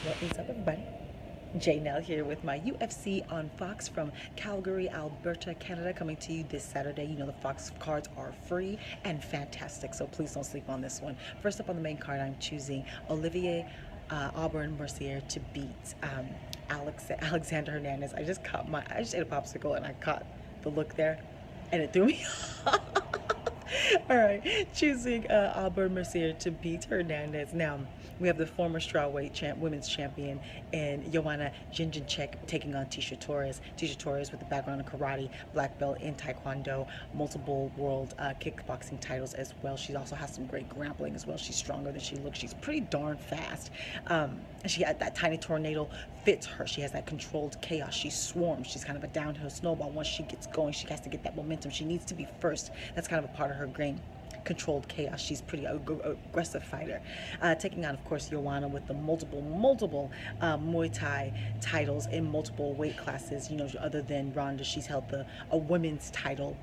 What is up, everybody? Jay Nell here with my UFC on Fox from Calgary, Alberta, Canada, coming to you this Saturday. You know the Fox cards are free and fantastic, so please don't sleep on this one. First up on the main card, I'm choosing Olivier Aubin-Mercier to beat Alexander Hernandez. I just ate a popsicle and I caught the look there, and it threw me off. All right, choosing Aubin-Mercier to beat Hernandez. Now, we have the former strawweight women's champion and Joanna Jędrzejczyk taking on Tecia Torres. Tecia Torres with a background in karate, black belt in taekwondo, multiple world kickboxing titles as well. She also has some great grappling as well. She's stronger than she looks. She's pretty darn fast. She had that tiny tornado fits her. She has that controlled chaos. She swarms. She's kind of a downhill snowball. Once she gets going, she has to get that momentum. She needs to be first. That's kind of a part of her game. Controlled chaos. She's pretty aggressive fighter. Taking on, of course, Joanna with the multiple Muay Thai titles in multiple weight classes. You know, other than Ronda, she's held a women's title,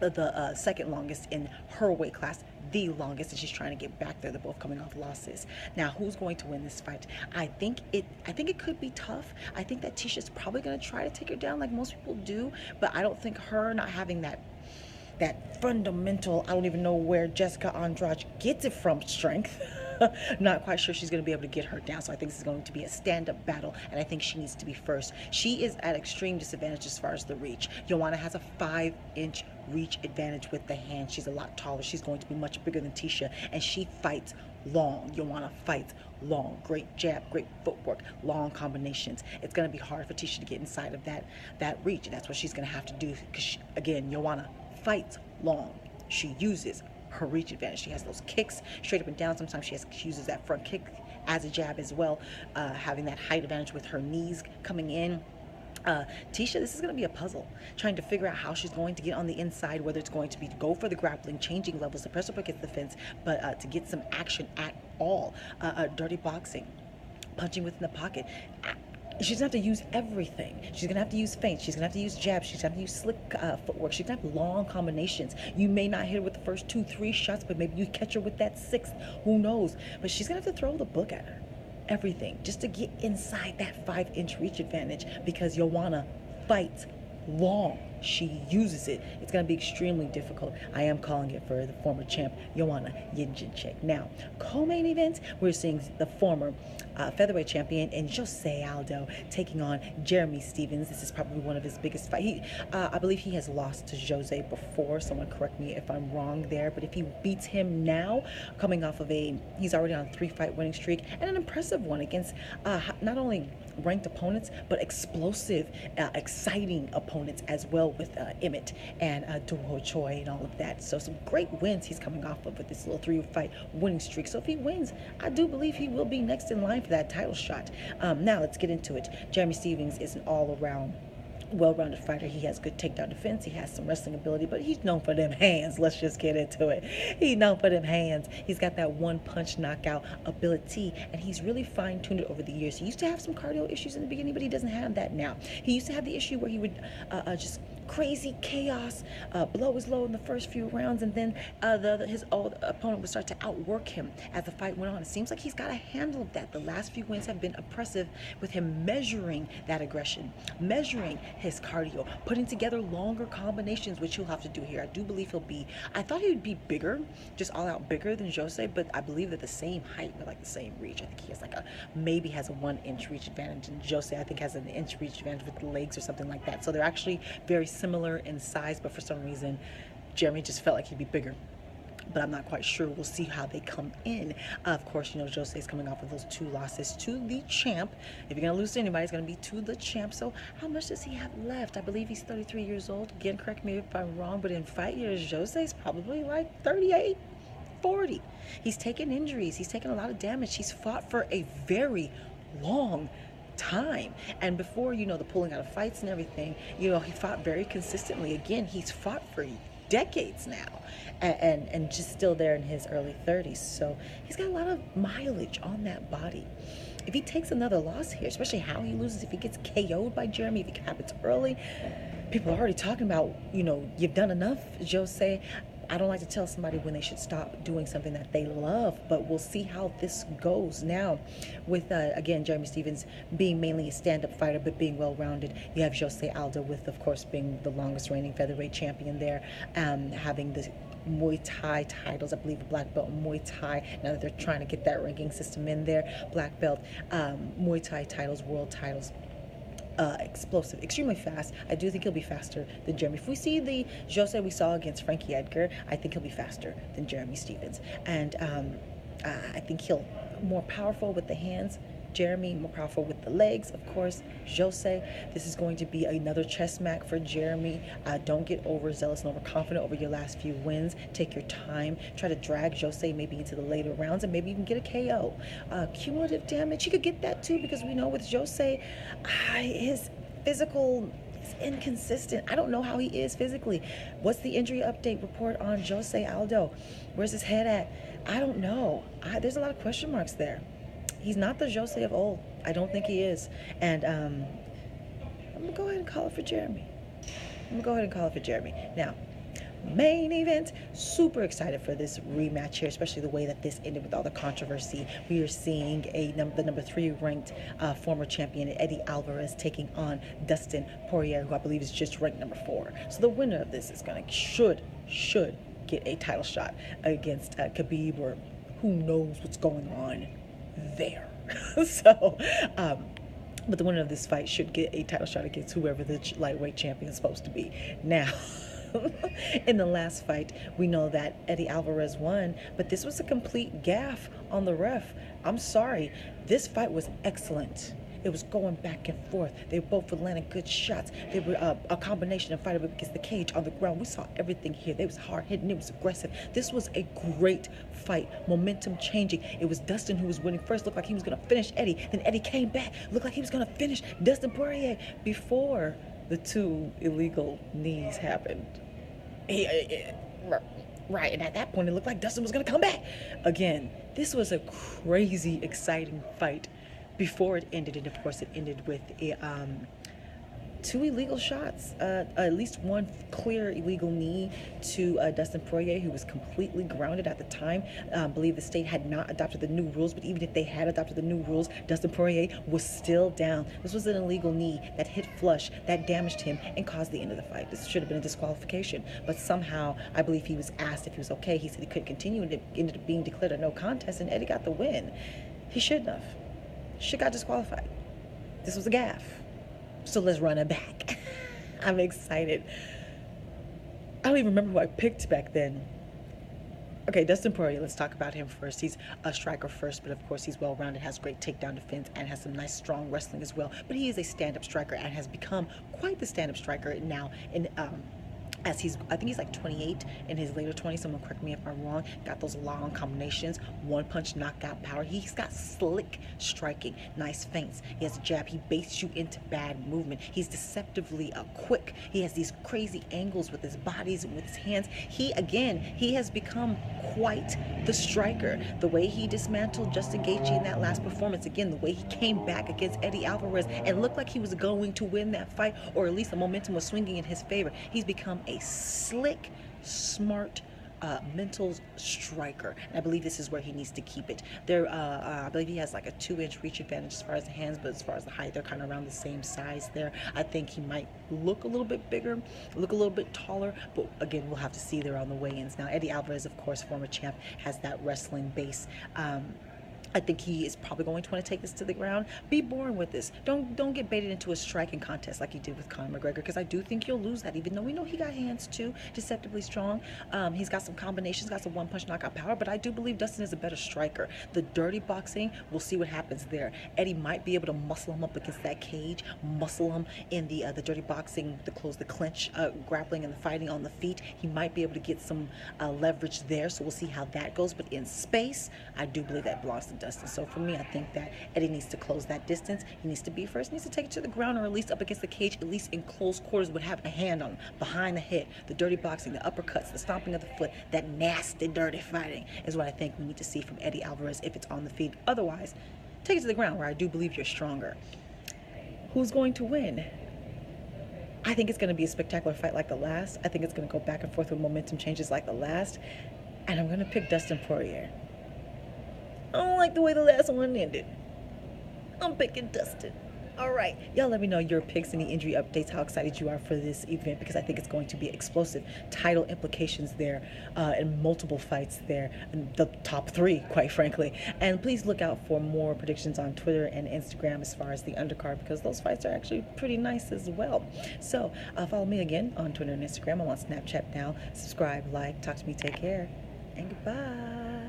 the second longest in her weight class, the longest, and she's trying to get back there. They're both coming off losses. Now, who's going to win this fight? I think it could be tough. I think that Ticia's probably going to try to take her down like most people do, but I don't think her not having that fundamental, I don't even know where Jessica Andrade gets it from, strength. Not quite sure she's going to be able to get her down, so I think this is going to be a stand-up battle, and I think she needs to be first. She is at extreme disadvantage as far as the reach. Joanna has a 5-inch reach advantage with the hand. She's a lot taller. She's going to be much bigger than Tecia, and she fights long. Joanna fights long. Great jab, great footwork, long combinations. It's going to be hard for Tecia to get inside of that reach, and that's what she's going to have to do, because, again, Joanna fights long. She uses her reach advantage. She has those kicks straight up and down. Sometimes she uses that front kick as a jab as well, having that height advantage with her knees coming in. Tecia, this is going to be a puzzle, trying to figure out how she's going to get on the inside, whether it's going to be to go for the grappling, changing levels, to press up against the fence, but to get some action at all. Dirty boxing, punching within the pocket. She's going to have to use everything. She's going to have to use feints. She's going to have to use jabs. She's going to have to use slick footwork. She's going to have long combinations. You may not hit her with the first 2-3 shots, but maybe you catch her with that sixth. Who knows? But she's going to have to throw the book at her. Everything. Just to get inside that 5-inch reach advantage, because Joanna fights long. She uses it. It's going to be extremely difficult. I am calling it for the former champ, Joanna Jędrzejczyk. Now, co-main event, we're seeing the former featherweight champion and Jose Aldo taking on Jeremy Stephens. This is probably one of his biggest fights. I believe he has lost to Jose before. Someone correct me if I'm wrong there. But if he beats him now, coming off of he's already on a 3-fight winning streak, and an impressive one against not only ranked opponents, but explosive, exciting opponents as well, with Emmett and Doo Choi and all of that. So some great wins he's coming off of with this little 3-fight winning streak. So if he wins, I do believe he will be next in line for that title shot. Now let's get into it. Jeremy Stephens is an all-around well-rounded fighter. He has good takedown defense. He has some wrestling ability, but he's known for them hands. Let's just get into it. He's known for them hands. He's got that one-punch knockout ability, and he's really fine-tuned it over the years. He used to have some cardio issues in the beginning, but he doesn't have that now. He used to have the issue where he would just crazy chaos, blow his low in the first few rounds, and then his old opponent would start to outwork him as the fight went on. It seems like he's got a handle of that. The last few wins have been oppressive, with him measuring that aggression, measuring his cardio, putting together longer combinations, which he'll have to do here. I do believe I thought he would be bigger, just all out bigger than Jose, but I believe they're the same height, but like the same reach. I think he has maybe has a 1-inch reach advantage, and Jose, I think, has an inch reach advantage with the legs or something like that. So they're actually very similar in size, but for some reason, Jeremy just felt like he'd be bigger. But I'm not quite sure. We'll see how they come in. Of course, Jose is coming off of those 2 losses to the champ. If you're going to lose to anybody, it's going to be to the champ. So how much does he have left? I believe he's 33 years old. Again, correct me if I'm wrong, but in fight years, Jose's probably like 38, 40. He's taken injuries. He's taken a lot of damage. He's fought for a very long time, and before the pulling out of fights and everything, he fought very consistently. Again, he's fought for decades now, and just still there in his early 30s. So he's got a lot of mileage on that body. If he takes another loss here, especially how he loses, if he gets KO'd by Jeremy, if it happens early, people are already talking about, you've done enough, Jose. I don't like to tell somebody when they should stop doing something that they love, but we'll see how this goes. Now, with, again, Jeremy Stephens being mainly a stand-up fighter, but being well-rounded, you have Jose Aldo with, of course, being the longest reigning featherweight champion there, having the Muay Thai titles, I believe a black belt in Muay Thai, now that they're trying to get that ranking system in there, black belt, Muay Thai titles, world titles. Explosive, extremely fast. I do think he'll be faster than Jeremy. If we see the Jose we saw against Frankie Edgar, I think he'll be faster than Jeremy Stephens. And I think he'll more powerful with the hands. Jeremy more powerful with the legs, of course. Jose, this is going to be another chess smack for Jeremy. Don't get overzealous and overconfident over your last few wins. Take your time. Try to drag Jose maybe into the later rounds and maybe even get a KO. Cumulative damage, you could get that too, because we know with Jose, his physical is inconsistent. I don't know how he is physically. What's the injury update report on Jose Aldo? Where's his head at? I don't know. There's a lot of question marks there. He's not the Jose of old. I don't think he is. And I'm going to go ahead and call it for Jeremy. Now, main event. Super excited for this rematch here, especially the way that this ended with all the controversy. We are seeing the number 3 ranked former champion Eddie Alvarez taking on Dustin Poirier, who I believe is just ranked number 4. So the winner of this is should get a title shot against Khabib, or who knows what's going on there. So, but the winner of this fight should get a title shot against whoever the lightweight champion is supposed to be. Now, in the last fight, we know that Eddie Alvarez won, but this was a complete gaffe on the ref. I'm sorry. This fight was excellent. It was going back and forth. They both were landing good shots. They were a combination of fight against the cage, on the ground. We saw everything here. It was hard hitting. It was aggressive. This was a great fight. Momentum changing. It was Dustin who was winning first. Looked like he was going to finish Eddie. Then Eddie came back. Looked like he was going to finish Dustin Poirier before the 2 illegal knees happened. Right, and at that point, it looked like Dustin was going to come back. Again, this was a crazy, exciting fight. Before it ended, and of course it ended with 2 illegal shots, at least 1 clear illegal knee to Dustin Poirier, who was completely grounded at the time. I believe the state had not adopted the new rules, but even if they had adopted the new rules, Dustin Poirier was still down. This was an illegal knee that hit flush, that damaged him and caused the end of the fight. This should have been a disqualification, but somehow I believe he was asked if he was okay. He said he couldn't continue, and it ended up being declared a no contest, and Eddie got the win. He shouldn't have. She got disqualified. This was a gaffe. So let's run it back. I'm excited. I don't even remember who I picked back then. Okay, Dustin Poirier, let's talk about him first. He's a striker first, but of course he's well-rounded, has great takedown defense, and has some nice, strong wrestling as well. But he is a stand-up striker and has become quite the stand-up striker now in as I think he's like 28 in his later 20s. Someone correct me if I'm wrong. Got those long combinations, one-punch knockout power. He's got slick striking, nice feints. He has a jab. He baits you into bad movement. He's deceptively quick. He has these crazy angles with his bodies and with his hands. He has become quite the striker. The way he dismantled Justin Gaethje in that last performance, again, the way he came back against Eddie Alvarez and looked like he was going to win that fight, or at least the momentum was swinging in his favor. He's become a slick, smart, mental striker, and I believe this is where he needs to keep it. I believe he has like a 2-inch reach advantage as far as the hands, but as far as the height, they're kind of around the same size there. I think he might look a little bit bigger, look a little bit taller, but again, we'll have to see there on the weigh-ins. Now, Eddie Alvarez, of course, former champ, has that wrestling base. I think he is probably going to want to take this to the ground. Be born with this. Don't get baited into a striking contest like he did with Conor McGregor, because I do think you'll lose that, even though we know he got hands too, deceptively strong. He's got some combinations, got some one-punch knockout power, but I do believe Dustin is a better striker. The dirty boxing, we'll see what happens there. Eddie might be able to muscle him up against that cage, muscle him in the dirty boxing, the clinch, grappling and the fighting on the feet. He might be able to get some leverage there, so we'll see how that goes. But in space, I do believe that belongs to Dustin. So for me, I think that Eddie needs to close that distance. He needs to be first, needs to take it to the ground, or at least up against the cage, at least in close quarters, would have a hand on him, behind the head. The dirty boxing, the uppercuts, the stomping of the foot, that nasty, dirty fighting is what I think we need to see from Eddie Alvarez if it's on the feet. Otherwise, take it to the ground, where I do believe you're stronger. Who's going to win? I think it's going to be a spectacular fight like the last. I think it's going to go back and forth with momentum changes like the last. And I'm going to pick Dustin Poirier. I don't like the way the last one ended. I'm picking Dustin. All right, y'all let me know your picks, any injury updates, how excited you are for this event, because I think it's going to be explosive. Title implications there, and multiple fights there, and the top three, quite frankly. And please look out for more predictions on Twitter and Instagram as far as the undercard, because those fights are actually pretty nice as well. So follow me again on Twitter and Instagram. I'm on Snapchat now. Subscribe, like, talk to me, take care, and goodbye.